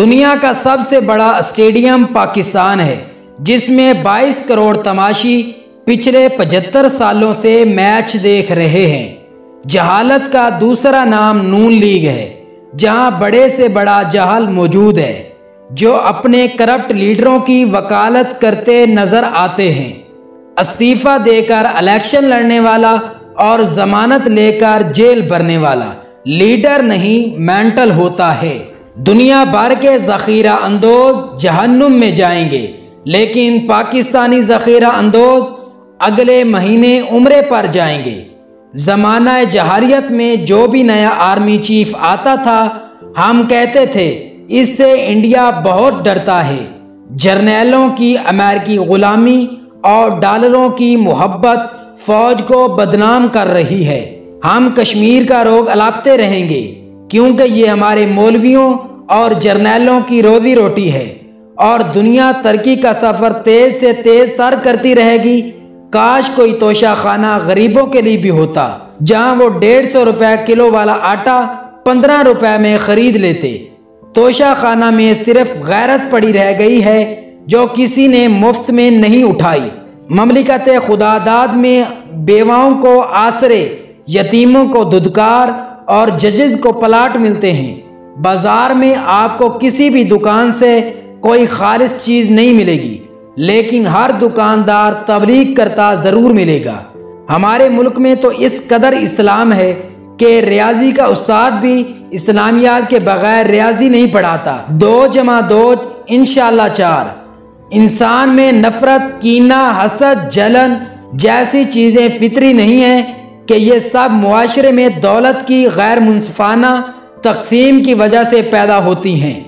دنیا کا سب سے بڑا اسٹیڈیم پاکستان ہے، جس میں 22 کروڑ تماشی پچھلے 75 سالوں سے میچ دیکھ رہے ہیں۔ جہالت کا دوسرا نام نون لیگ ہے، جہاں بڑے سے بڑا جہل موجود ہے، جو اپنے کرپٹ لیڈروں کی وکالت کرتے نظر آتے ہیں۔ استعفیٰ دے کر الیکشن لڑنے والا اور ضمانت لے کر جیل بھرنے والا لیڈر نہیں، مینٹل ہوتا ہے۔ دنیا بھر کے ذخیرہ اندوز جہنم میں جائیں گے، لیکن پاکستانی ذخیرہ اندوز اگلے مہینے عمرے پر جائیں گے۔ زمانہ جہالیت میں جو بھی نیا آرمی چیف آتا تھا، ہم کہتے تھے اس سے انڈیا بہت ڈرتا ہے۔ جرنیلوں کی امریکی غلامی اور ڈالروں کی محبت فوج کو بدنام کر رہی ہے۔ ہم کشمیر کا روگ الاپتے رہیں گے، کیونکہ یہ ہمارے مولویوں اور جرنیلوں کی روزی روٹی ہے، اور دنیا ترقی کا سفر تیز سے تیز تر کرتی رہے گی۔ کاش کوئی توشہ خانہ غریبوں کے لیے بھی ہوتا، جہاں وہ 150 روپے کلو والا آٹا 15 روپے میں خرید لیتے۔ توشہ خانہ میں صرف غیرت پڑی رہ گئی ہے، جو کسی نے مفت میں نہیں اٹھائی۔ مملکت خدا داد میں بیواؤں کو آسرے، یتیموں کو دودکار اور ججز کو پلاٹ ملتے ہیں۔ بازار میں آپ کو کسی بھی دکان سے کوئی خالص چیز نہیں ملے گی، لیکن ہر دکاندار تبلیغ کرتا ضرور ملے گا۔ ہمارے ملک میں تو اس قدر اسلام ہے کہ ریاضی کا استاد بھی اسلامیات کے بغیر ریاضی نہیں پڑھاتا۔ 2 + 2 انشاءاللہ 4۔ انسان میں نفرت، کینہ، حسد، جلن جیسی چیزیں فطری نہیں ہیں کہ یہ سب معاشرے میں دولت کی غیر منصفانہ تقسیم کی وجہ سے پیدا ہوتی ہیں۔